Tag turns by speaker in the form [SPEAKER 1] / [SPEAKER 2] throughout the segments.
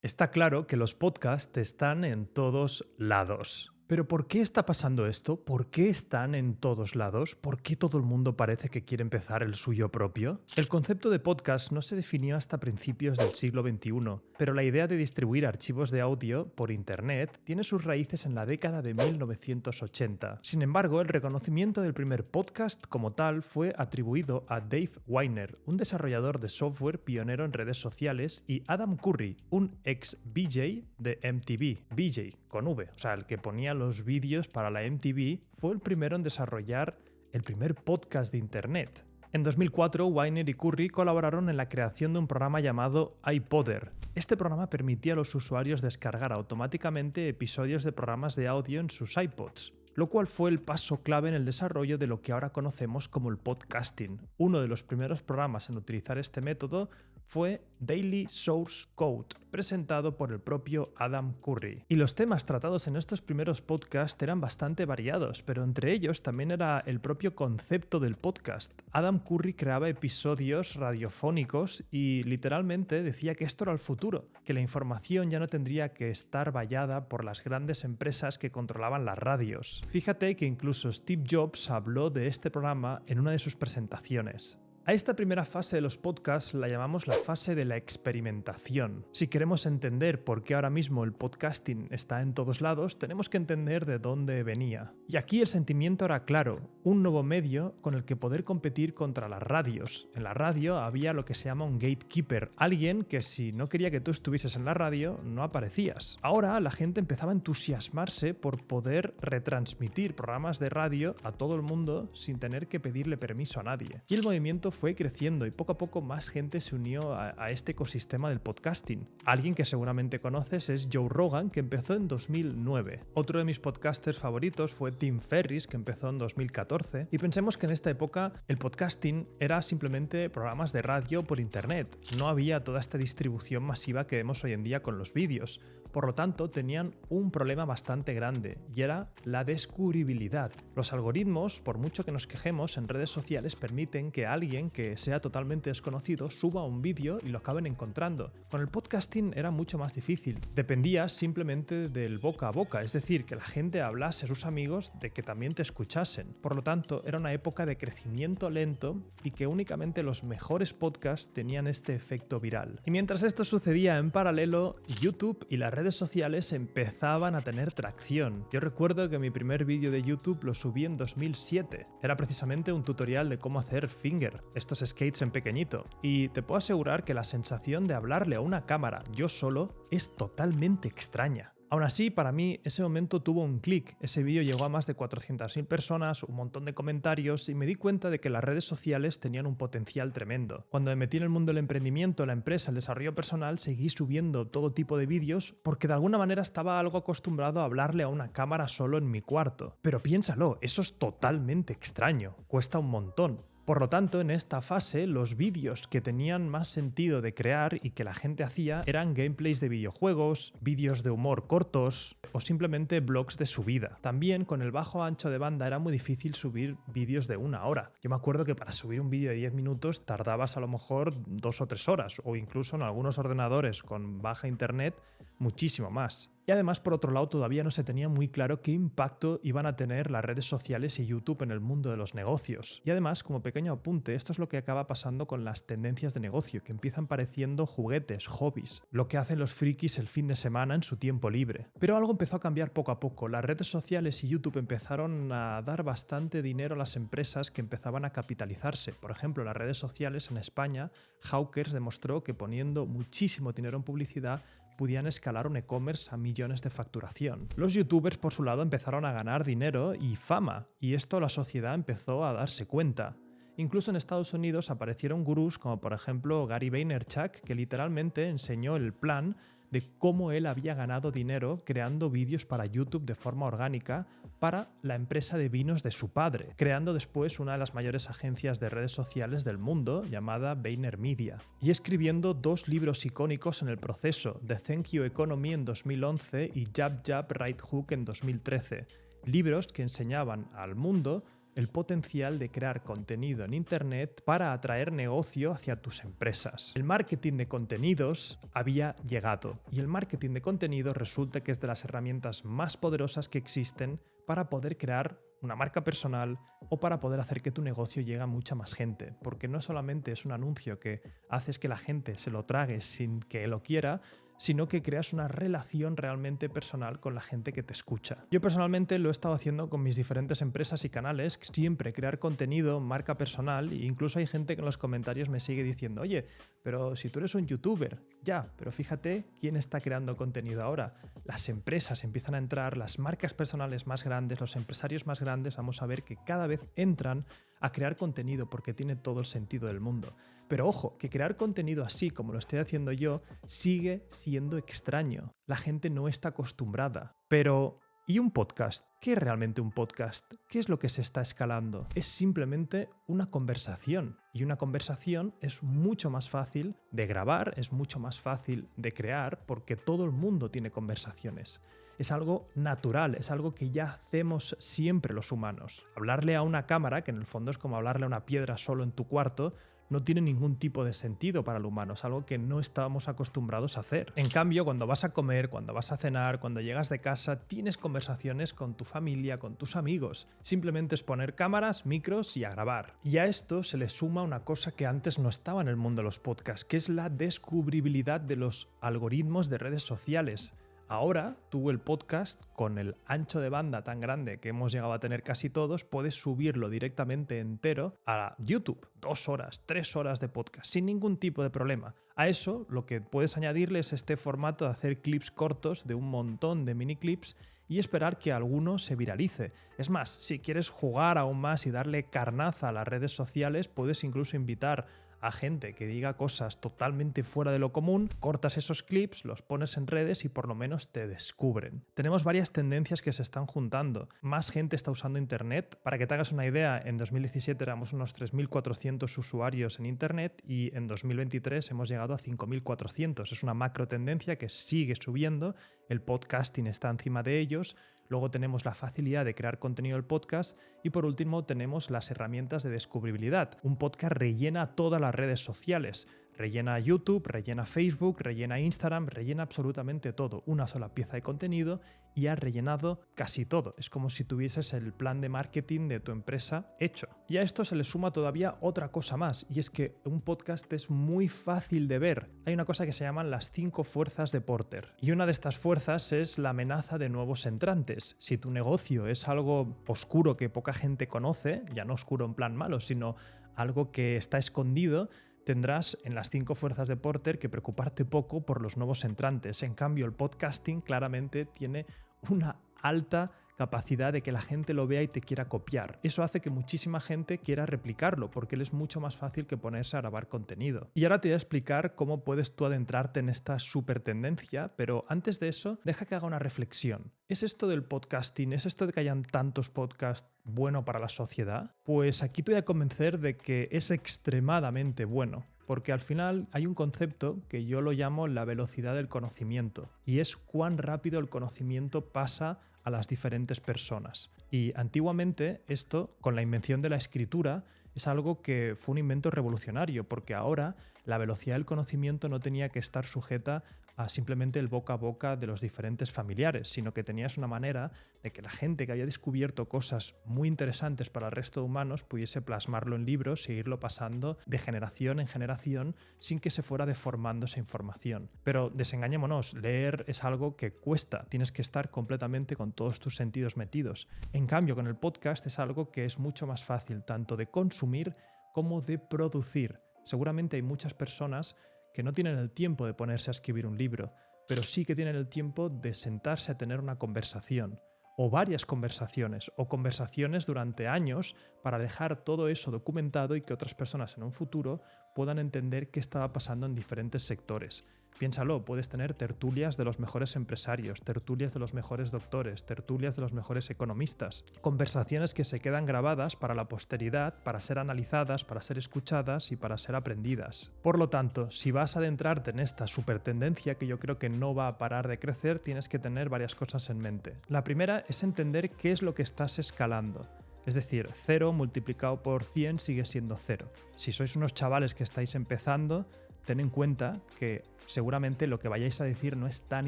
[SPEAKER 1] Está claro que los podcasts están en todos lados. Pero ¿por qué está pasando esto? ¿Por qué están en todos lados? ¿Por qué todo el mundo parece que quiere empezar el suyo propio? El concepto de podcast no se definió hasta principios del siglo XXI, pero la idea de distribuir archivos de audio por Internet tiene sus raíces en la década de 1980. Sin embargo, el reconocimiento del primer podcast como tal fue atribuido a Dave Winer, un desarrollador de software pionero en redes sociales, y Adam Curry, un ex VJ de MTV, VJ con V, o sea, el que ponía los vídeos para la MTV, fue el primero en desarrollar el primer podcast de Internet. En 2004, Winer y Curry colaboraron en la creación de un programa llamado iPodder. Este programa permitía a los usuarios descargar automáticamente episodios de programas de audio en sus iPods, lo cual fue el paso clave en el desarrollo de lo que ahora conocemos como el podcasting. Uno de los primeros programas en utilizar este método fue Daily Source Code, presentado por el propio Adam Curry. Y los temas tratados en estos primeros podcasts eran bastante variados, pero entre ellos también era el propio concepto del podcast. Adam Curry creaba episodios radiofónicos y literalmente decía que esto era el futuro, que la información ya no tendría que estar vallada por las grandes empresas que controlaban las radios. Fíjate que incluso Steve Jobs habló de este programa en una de sus presentaciones. A esta primera fase de los podcasts la llamamos la fase de la experimentación. Si queremos entender por qué ahora mismo el podcasting está en todos lados, tenemos que entender de dónde venía. Y aquí el sentimiento era claro, un nuevo medio con el que poder competir contra las radios. En la radio había lo que se llama un gatekeeper, alguien que si no quería que tú estuvieses en la radio, no aparecías. Ahora la gente empezaba a entusiasmarse por poder retransmitir programas de radio a todo el mundo sin tener que pedirle permiso a nadie. Y el movimiento fue creciendo y poco a poco más gente se unió a este ecosistema del podcasting. Alguien que seguramente conoces es Joe Rogan, que empezó en 2009. Otro de mis podcasters favoritos fue Tim Ferriss, que empezó en 2014. Y pensemos que en esta época el podcasting era simplemente programas de radio por internet. No había toda esta distribución masiva que vemos hoy en día con los vídeos. Por lo tanto, tenían un problema bastante grande y era la descubribilidad. Los algoritmos, por mucho que nos quejemos en redes sociales, permiten que alguien que sea totalmente desconocido suba un vídeo y lo acaben encontrando. Con el podcasting era mucho más difícil. Dependía simplemente del boca a boca, es decir, que la gente hablase a sus amigos de que también te escuchasen. Por lo tanto, era una época de crecimiento lento y que únicamente los mejores podcasts tenían este efecto viral. Y mientras esto sucedía en paralelo, YouTube y las redes sociales empezaban a tener tracción. Yo recuerdo que mi primer vídeo de YouTube lo subí en 2007. Era precisamente un tutorial de cómo hacer finger, estos skates en pequeñito. Y te puedo asegurar que la sensación de hablarle a una cámara yo solo es totalmente extraña. Aún así, para mí, ese momento tuvo un clic. Ese vídeo llegó a más de 400.000 personas, un montón de comentarios y me di cuenta de que las redes sociales tenían un potencial tremendo. Cuando me metí en el mundo del emprendimiento, la empresa, el desarrollo personal, seguí subiendo todo tipo de vídeos porque de alguna manera estaba algo acostumbrado a hablarle a una cámara solo en mi cuarto. Pero piénsalo, eso es totalmente extraño. Cuesta un montón. Por lo tanto, en esta fase, los vídeos que tenían más sentido de crear y que la gente hacía eran gameplays de videojuegos, vídeos de humor cortos o simplemente vlogs de su vida. También, con el bajo ancho de banda era muy difícil subir vídeos de 1 hora. Yo me acuerdo que para subir un vídeo de 10 minutos tardabas a lo mejor 2 o 3 horas, o incluso en algunos ordenadores con baja internet, muchísimo más. Y además, por otro lado, todavía no se tenía muy claro qué impacto iban a tener las redes sociales y YouTube en el mundo de los negocios. Y además, como pequeño apunte, esto es lo que acaba pasando con las tendencias de negocio, que empiezan pareciendo juguetes, hobbies, lo que hacen los frikis el fin de semana en su tiempo libre. Pero algo empezó a cambiar poco a poco. Las redes sociales y YouTube empezaron a dar bastante dinero a las empresas que empezaban a capitalizarse. Por ejemplo, las redes sociales en España, Hawkers demostró que poniendo muchísimo dinero en publicidad podían escalar un e-commerce a millones de facturación. Los youtubers, por su lado, empezaron a ganar dinero y fama, y esto la sociedad empezó a darse cuenta. Incluso en Estados Unidos aparecieron gurús como por ejemplo Gary Vaynerchuk, que literalmente enseñó el plan de cómo él había ganado dinero creando vídeos para YouTube de forma orgánica para la empresa de vinos de su padre, creando después una de las mayores agencias de redes sociales del mundo llamada VaynerMedia, y escribiendo 2 libros icónicos en el proceso, The Thank You Economy en 2011 y Jab Jab Right Hook en 2013, libros que enseñaban al mundo el potencial de crear contenido en Internet para atraer negocio hacia tus empresas. El marketing de contenidos había llegado y el marketing de contenidos resulta que es de las herramientas más poderosas que existen para poder crear una marca personal o para poder hacer que tu negocio llegue a mucha más gente, porque no solamente es un anuncio que haces que la gente se lo trague sin que lo quiera, sino que creas una relación realmente personal con la gente que te escucha. Yo personalmente lo he estado haciendo con mis diferentes empresas y canales, siempre crear contenido, marca personal, e incluso hay gente que en los comentarios me sigue diciendo, oye, pero si tú eres un youtuber, ya, pero fíjate quién está creando contenido ahora. Las empresas empiezan a entrar, las marcas personales más grandes, los empresarios más grandes, vamos a ver que cada vez entran a crear contenido porque tiene todo el sentido del mundo. Pero ojo, que crear contenido así como lo estoy haciendo yo sigue siendo extraño. La gente no está acostumbrada. Pero, ¿y un podcast? ¿Qué es realmente un podcast? ¿Qué es lo que se está escalando? Es simplemente una conversación. Y una conversación es mucho más fácil de grabar, es mucho más fácil de crear porque todo el mundo tiene conversaciones. Es algo natural, es algo que ya hacemos siempre los humanos. Hablarle a una cámara, que en el fondo es como hablarle a una piedra solo en tu cuarto, no tiene ningún tipo de sentido para el humano, es algo que no estábamos acostumbrados a hacer. En cambio, cuando vas a comer, cuando vas a cenar, cuando llegas de casa, tienes conversaciones con tu familia, con tus amigos. Simplemente es poner cámaras, micros y a grabar. Y a esto se le suma una cosa que antes no estaba en el mundo de los podcasts, que es la descubribilidad de los algoritmos de redes sociales. Ahora, tú el podcast, con el ancho de banda tan grande que hemos llegado a tener casi todos, puedes subirlo directamente entero a YouTube. 2 horas, 3 horas de podcast, sin ningún tipo de problema. A eso, lo que puedes añadirle es este formato de hacer clips cortos de un montón de mini clips y esperar que alguno se viralice. Es más, si quieres jugar aún más y darle carnaza a las redes sociales, puedes incluso invitar a gente que diga cosas totalmente fuera de lo común, cortas esos clips, los pones en redes y por lo menos te descubren. Tenemos varias tendencias que se están juntando. Más gente está usando Internet. Para que te hagas una idea, en 2017 éramos unos 3.400 usuarios en Internet y en 2023 hemos llegado a 5.400. Es una macro tendencia que sigue subiendo. El podcasting está encima de ellos. Luego tenemos la facilidad de crear contenido del podcast y por último tenemos las herramientas de descubribilidad. Un podcast rellena todas las redes sociales. Rellena YouTube, rellena Facebook, rellena Instagram, rellena absolutamente todo. Una sola pieza de contenido y ha rellenado casi todo. Es como si tuvieses el plan de marketing de tu empresa hecho. Y a esto se le suma todavía otra cosa más, y es que un podcast es muy fácil de ver. Hay una cosa que se llaman las 5 fuerzas de Porter. Y una de estas fuerzas es la amenaza de nuevos entrantes. Si tu negocio es algo oscuro que poca gente conoce, ya no oscuro en plan malo, sino algo que está escondido, tendrás en las 5 fuerzas de Porter que preocuparte poco por los nuevos entrantes. En cambio, el podcasting claramente tiene una alta capacidad de que la gente lo vea y te quiera copiar. Eso hace que muchísima gente quiera replicarlo porque él es mucho más fácil que ponerse a grabar contenido. Y ahora te voy a explicar cómo puedes tú adentrarte en esta super tendencia, pero antes de eso, deja que haga una reflexión. ¿Es esto del podcasting, es esto de que hayan tantos podcasts bueno para la sociedad? Pues aquí te voy a convencer de que es extremadamente bueno. Porque al final hay un concepto que yo lo llamo la velocidad del conocimiento y es cuán rápido el conocimiento pasa a las diferentes personas. Y antiguamente esto, con la invención de la escritura, es algo que fue un invento revolucionario porque ahora la velocidad del conocimiento no tenía que estar sujeta a simplemente el boca a boca de los diferentes familiares, sino que tenías una manera de que la gente que había descubierto cosas muy interesantes para el resto de humanos pudiese plasmarlo en libros e irlo pasando de generación en generación sin que se fuera deformando esa información. Pero desengañémonos, leer es algo que cuesta, tienes que estar completamente con todos tus sentidos metidos. En cambio, con el podcast es algo que es mucho más fácil tanto de consumir como de producir. Seguramente hay muchas personas que no tienen el tiempo de ponerse a escribir un libro, pero sí que tienen el tiempo de sentarse a tener una conversación, o varias conversaciones, o conversaciones durante años para dejar todo eso documentado y que otras personas en un futuro puedan entender qué estaba pasando en diferentes sectores. Piénsalo, puedes tener tertulias de los mejores empresarios, tertulias de los mejores doctores, tertulias de los mejores economistas, conversaciones que se quedan grabadas para la posteridad, para ser analizadas, para ser escuchadas y para ser aprendidas. Por lo tanto, si vas a adentrarte en esta supertendencia que yo creo que no va a parar de crecer, tienes que tener varias cosas en mente. La primera es entender qué es lo que estás escalando. Es decir, 0 multiplicado por 100 sigue siendo 0. Si sois unos chavales que estáis empezando, ten en cuenta que seguramente lo que vayáis a decir no es tan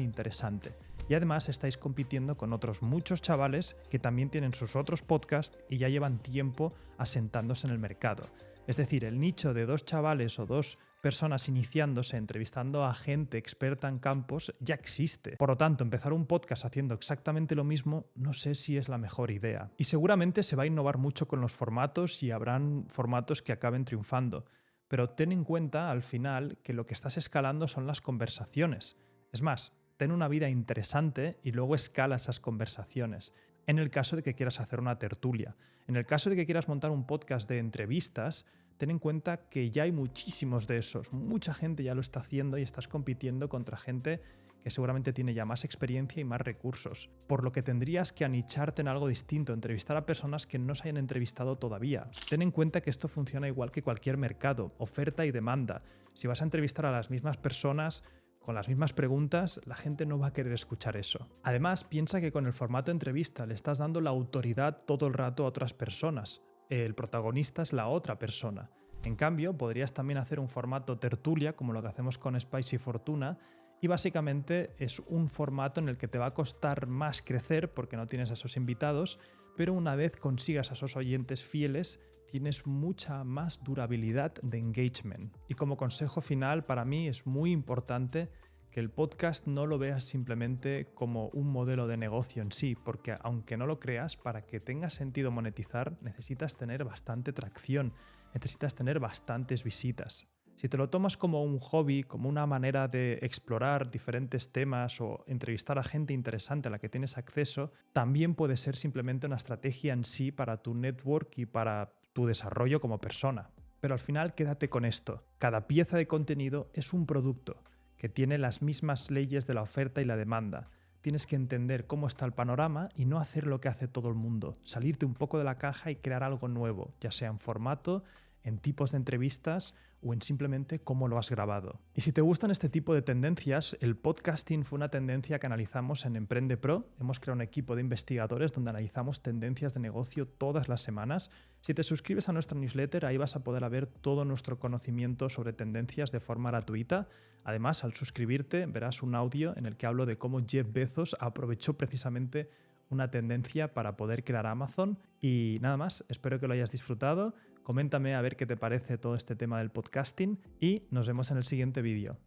[SPEAKER 1] interesante. Y además estáis compitiendo con otros muchos chavales que también tienen sus otros podcasts y ya llevan tiempo asentándose en el mercado. Es decir, el nicho de 2 chavales o 2 personas iniciándose, entrevistando a gente experta en campos, ya existe. Por lo tanto, empezar un podcast haciendo exactamente lo mismo no sé si es la mejor idea. Y seguramente se va a innovar mucho con los formatos y habrán formatos que acaben triunfando. Pero ten en cuenta al final que lo que estás escalando son las conversaciones. Es más, ten una vida interesante y luego escala esas conversaciones. En el caso de que quieras hacer una tertulia. En el caso de que quieras montar un podcast de entrevistas, ten en cuenta que ya hay muchísimos de esos. Mucha gente ya lo está haciendo y estás compitiendo contra gente que seguramente tiene ya más experiencia y más recursos. Por lo que tendrías que anicharte en algo distinto, entrevistar a personas que no se hayan entrevistado todavía. Ten en cuenta que esto funciona igual que cualquier mercado, oferta y demanda. Si vas a entrevistar a las mismas personas con las mismas preguntas, la gente no va a querer escuchar eso. Además, piensa que con el formato entrevista le estás dando la autoridad todo el rato a otras personas. El protagonista es la otra persona. En cambio, podrías también hacer un formato tertulia, como lo que hacemos con Spicy Fortuna, y básicamente es un formato en el que te va a costar más crecer porque no tienes a esos invitados, pero una vez consigas a esos oyentes fieles, tienes mucha más durabilidad de engagement. Y como consejo final, para mí es muy importante que el podcast no lo veas simplemente como un modelo de negocio en sí, porque aunque no lo creas, para que tenga sentido monetizar necesitas tener bastante tracción, necesitas tener bastantes visitas. Si te lo tomas como un hobby, como una manera de explorar diferentes temas o entrevistar a gente interesante a la que tienes acceso, también puede ser simplemente una estrategia en sí para tu network y para tu desarrollo como persona. Pero al final quédate con esto. Cada pieza de contenido es un producto que tiene las mismas leyes de la oferta y la demanda. Tienes que entender cómo está el panorama y no hacer lo que hace todo el mundo. Salirte un poco de la caja y crear algo nuevo, ya sea en formato, en tipos de entrevistas o en simplemente cómo lo has grabado. Y si te gustan este tipo de tendencias, el podcasting fue una tendencia que analizamos en Emprende Pro. Hemos creado un equipo de investigadores donde analizamos tendencias de negocio todas las semanas. Si te suscribes a nuestra newsletter, ahí vas a poder ver todo nuestro conocimiento sobre tendencias de forma gratuita. Además, al suscribirte, verás un audio en el que hablo de cómo Jeff Bezos aprovechó precisamente una tendencia para poder crear Amazon. Y nada más, espero que lo hayas disfrutado. Coméntame a ver qué te parece todo este tema del podcasting y nos vemos en el siguiente vídeo.